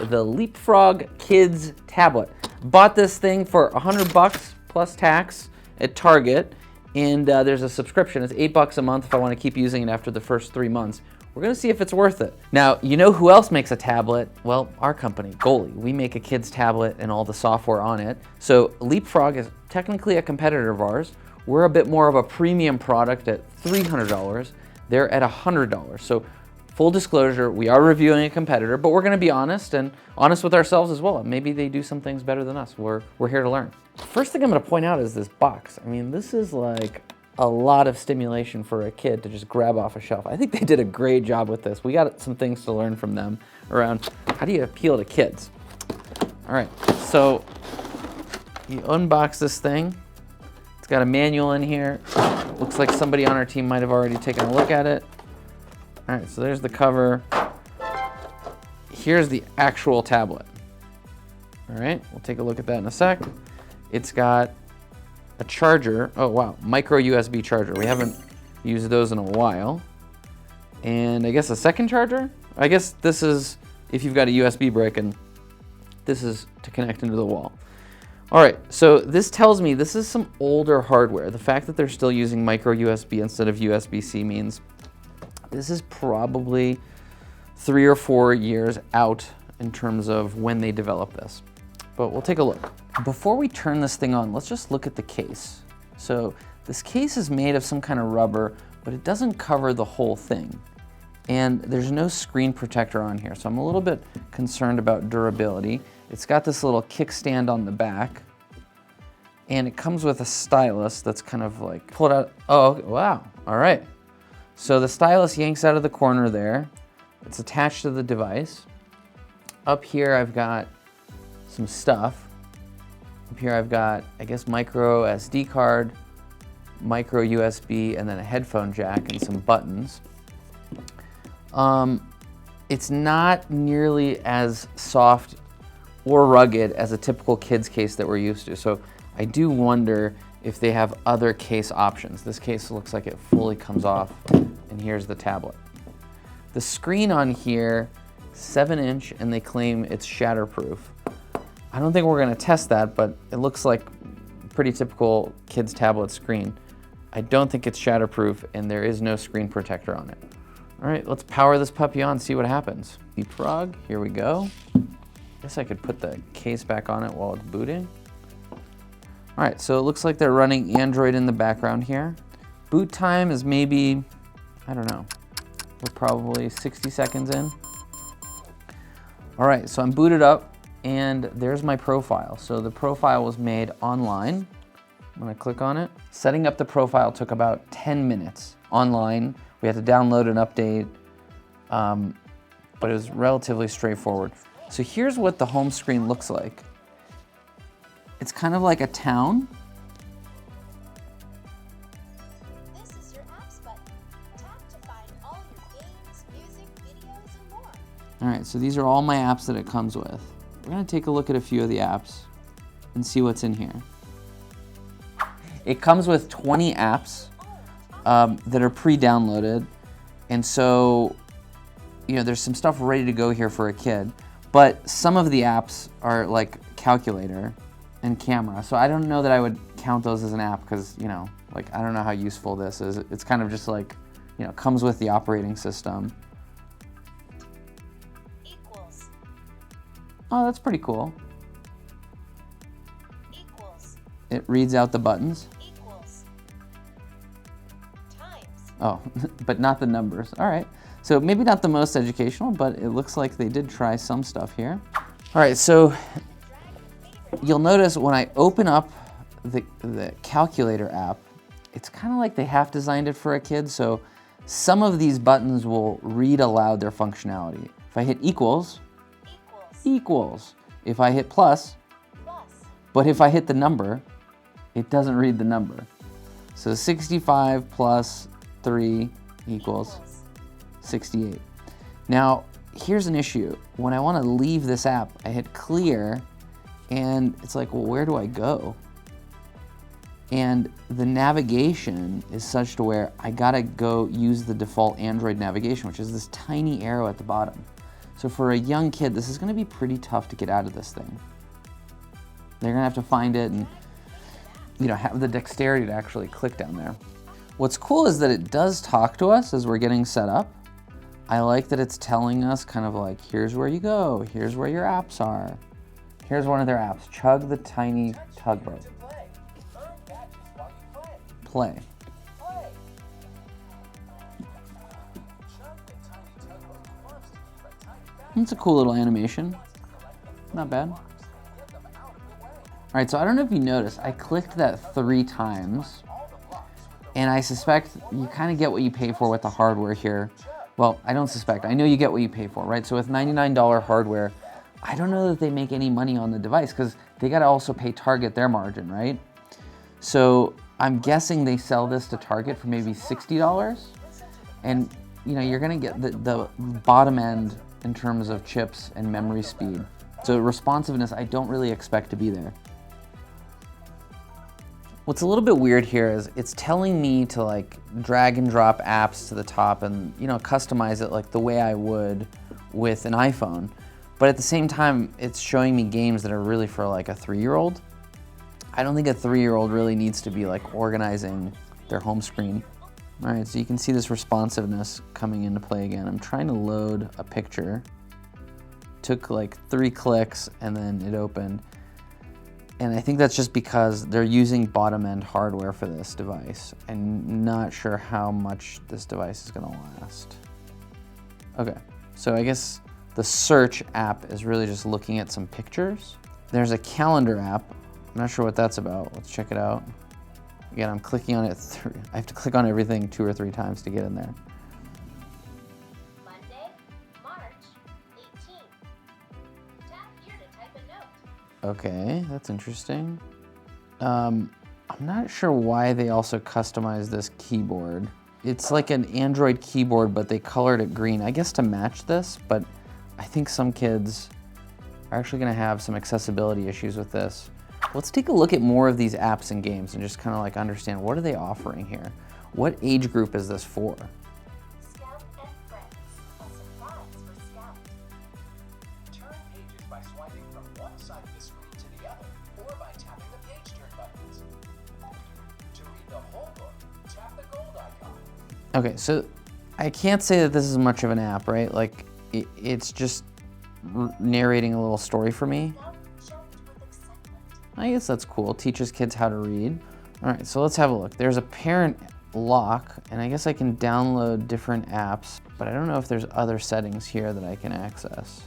The Leapfrog Kids tablet. Bought this thing for $100 plus tax at Target, and there's a subscription. It's $8 a month if I want to keep using it after the first 3 months. We're gonna see if it's worth it. Now, you know who else makes a tablet? Well, our company, Goalie. We make a kid's tablet and all the software on it. So Leapfrog is technically a competitor of ours. We're a bit more of a premium product at $300. They're at $100. So full disclosure, we are reviewing a competitor, but we're gonna be honest and honest with ourselves as well. Maybe they do some things better than us. We're here to learn. First thing I'm gonna point out is this box. I mean, this is like a lot of stimulation for a kid to just grab off a shelf. I think they did a great job with this. We got some things to learn from them around how do you appeal to kids. All right, so you unbox this thing. It's got a manual in here. Looks like somebody on our team might have already taken a look at it. All right, so there's the cover. Here's the actual tablet. All right, we'll take a look at that in a sec. It's got a charger. Oh wow, micro USB charger. We haven't used those in a while. And I guess a second charger? I guess this is if you've got a USB brick, and this is to connect into the wall. All right, so this tells me this is some older hardware. The fact that they're still using micro USB instead of USB-C means this is probably 3 or 4 years out in terms of when they develop this. But we'll take a look. Before we turn this thing on, let's just look at the case. So this case is made of some kind of rubber, but it doesn't cover the whole thing. And there's no screen protector on here, so I'm a little bit concerned about durability. It's got this little kickstand on the back, and it comes with a stylus that's kind of like pulled out. Oh, wow, all right. So the stylus yanks out of the corner there. It's attached to the device. Up here I've got some stuff. Up here I've got, I guess, micro SD card, micro USB, and then a headphone jack and some buttons. It's not nearly as soft or rugged as a typical kid's case that we're used to. So I do wonder if they have other case options. This case looks like it fully comes off, and here's the tablet. The screen on here, 7-inch, and they claim it's shatterproof. I don't think we're gonna test that, but it looks like a pretty typical kid's tablet screen. I don't think it's shatterproof, and there is no screen protector on it. All right, let's power this puppy on and see what happens. Leapfrog, here we go. Guess I could put the case back on it while it's booting. All right, so it looks like they're running Android in the background here. Boot time is maybe, I don't know, we're probably 60 seconds in. All right, so I'm booted up, and there's my profile. So the profile was made online. I'm gonna click on it. Setting up the profile took about 10 minutes online. We had to download an update, but it was relatively straightforward. So here's what the home screen looks like. It's kind of like a town. This is your apps button. Tap to find all your games, music, videos, and more. All right, so these are all my apps that it comes with. We're gonna take a look at a few of the apps and see what's in here. It comes with 20 apps that are pre-downloaded. And so, you know, there's some stuff ready to go here for a kid, but some of the apps are like calculator and camera. So I don't know that I would count those as an app because, you know, like I don't know how useful this is. It's kind of just like, you know, comes with the operating system. Equals. Oh, that's pretty cool. Equals. It reads out the buttons. Equals. Times. Oh, but not the numbers. All right. So maybe not the most educational, but it looks like they did try some stuff here. All right, so you'll notice when I open up the calculator app, it's kind of like they half designed it for a kid. So some of these buttons will read aloud their functionality. If I hit equals, equals. If I hit plus, Plus. but if I hit the number, it doesn't read the number. So 65 plus 3 equals 68. Now, here's an issue. When I want to leave this app, I hit clear, and it's like, well, where do I go? And the navigation is such to where I gotta go use the default Android navigation, which is this tiny arrow at the bottom. So for a young kid, this is gonna be pretty tough to get out of this thing. They're gonna have to find it and, you know, have the dexterity to actually click down there. What's cool is that it does talk to us as we're getting set up. I like that it's telling us kind of like, here's where you go, here's where your apps are. Here's one of their apps, Chug the Tiny Tugboat. Play. It's a cool little animation. Not bad. All right, so I don't know if you noticed, I clicked that 3 times, and I suspect you kind of get what you pay for with the hardware here. Well, I don't suspect, I know you get what you pay for, right? So with $99 hardware, I don't know that they make any money on the device because they got to also pay Target their margin, right? So I'm guessing they sell this to Target for maybe $60, and you know, you're gonna get the bottom end in terms of chips and memory speed. So responsiveness, I don't really expect to be there. What's a little bit weird here is it's telling me to like drag and drop apps to the top and, you know, customize it like the way I would with an iPhone. But at the same time, it's showing me games that are really for like a 3-year-old. I don't think a 3-year-old really needs to be like organizing their home screen. All right, so you can see this responsiveness coming into play again. I'm trying to load a picture. Took like 3 clicks and then it opened. And I think that's just because they're using bottom end hardware for this device. I'm not sure how much this device is gonna last. Okay, so I guess the search app is really just looking at some pictures. There's a calendar app. I'm not sure what that's about. Let's check it out. Again, I'm clicking on it. I have to click on everything 2 or 3 times to get in there. Monday, March 18th. Tap here to type a note. Okay, that's interesting. I'm not sure why they also customized this keyboard. It's like an Android keyboard, but they colored it green, I guess to match this, but I think some kids are actually gonna have some accessibility issues with this. Let's take a look at more of these apps and games and just kind of like understand what are they offering here? What age group is this for? Scout and Friends. A surprise for Scout. Turn pages by swiping from one side of the screen to the other, or by tapping the page turn buttons. To read the whole book, tap the gold icon. Okay, so I can't say that this is much of an app, right? Like it's just narrating a little story for me. Scout jumped with excitement. I guess that's cool. Teaches kids how to read. All right, so let's have a look. There's a parent lock, and I guess I can download different apps, but I don't know if there's other settings here that I can access.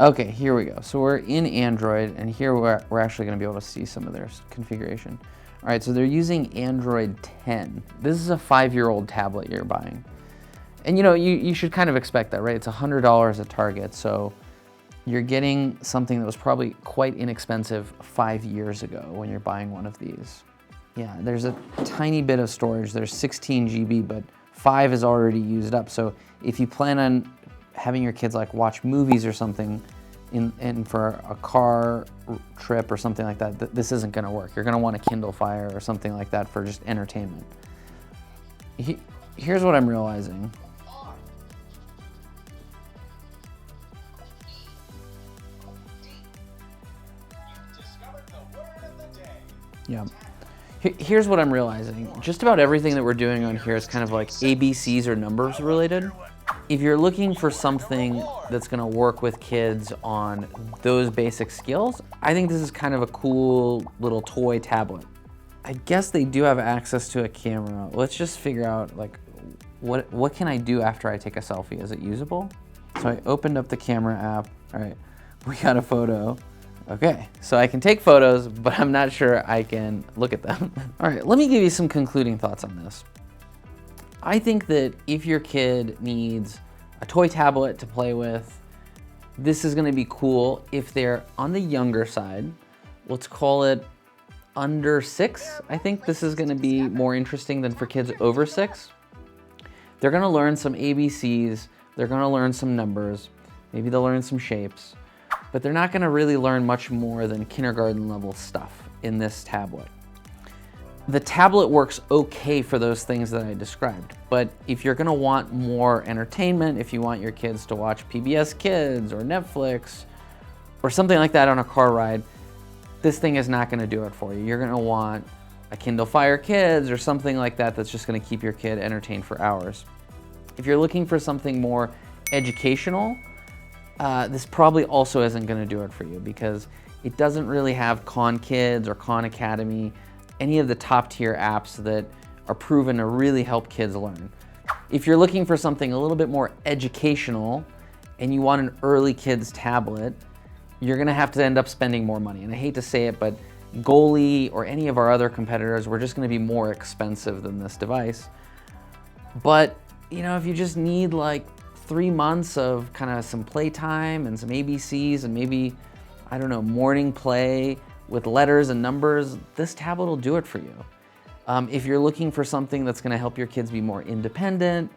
Okay, here we go. So we're in Android, and here we're actually gonna be able to see some of their configuration. All right, so they're using Android 10. This is a 5-year-old tablet you're buying. And you know, you should kind of expect that, right? It's $100 at Target, so you're getting something that was probably quite inexpensive 5 years ago when you're buying one of these. Yeah, there's a tiny bit of storage. There's 16 GB, but 5 is already used up. So if you plan on having your kids like watch movies or something in for a car trip or something like that, this isn't gonna work. You're gonna want a Kindle Fire or something like that for just entertainment. Here's what I'm realizing. Yeah. Here's what I'm realizing. Just about everything that we're doing on here is kind of like ABCs or numbers related. If you're looking for something that's gonna work with kids on those basic skills, I think this is kind of a cool little toy tablet. I guess they do have access to a camera. Let's just figure out like, what can I do after I take a selfie? Is it usable? So I opened up the camera app. All right, we got a photo. Okay, so I can take photos, but I'm not sure I can look at them. All right, let me give you some concluding thoughts on this. I think that if your kid needs a toy tablet to play with, this is gonna be cool. If they're on the younger side, let's call it under 6, I think this is gonna be more interesting than for kids over 6. They're gonna learn some ABCs, they're gonna learn some numbers, maybe they'll learn some shapes, but they're not gonna really learn much more than kindergarten level stuff in this tablet. The tablet works okay for those things that I described, but if you're gonna want more entertainment, if you want your kids to watch PBS Kids or Netflix or something like that on a car ride, this thing is not gonna do it for you. You're gonna want a Kindle Fire Kids or something like that that's just gonna keep your kid entertained for hours. If you're looking for something more educational, this probably also isn't gonna do it for you because it doesn't really have Khan Kids or Khan Academy, any of the top tier apps that are proven to really help kids learn. If you're looking for something a little bit more educational and you want an early kids tablet, you're gonna have to end up spending more money. And I hate to say it, but Goalie or any of our other competitors were just gonna be more expensive than this device. But you know, if you just need like 3 months of kind of some playtime and some ABCs and maybe, I don't know, morning play with letters and numbers, this tablet will do it for you. If you're looking for something that's gonna help your kids be more independent,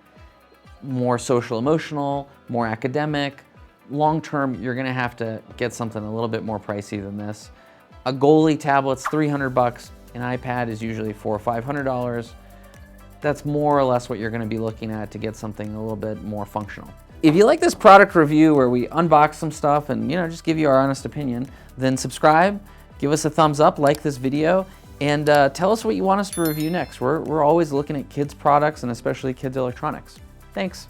more social emotional, more academic, long-term, you're gonna have to get something a little bit more pricey than this. A Goalie tablet's $300, an iPad is usually $400 or $500. That's more or less what you're gonna be looking at to get something a little bit more functional. If you like this product review where we unbox some stuff and just give you our honest opinion, then subscribe, give us a thumbs up, like this video, and tell us what you want us to review next. We're always looking at kids products and especially kids electronics. Thanks.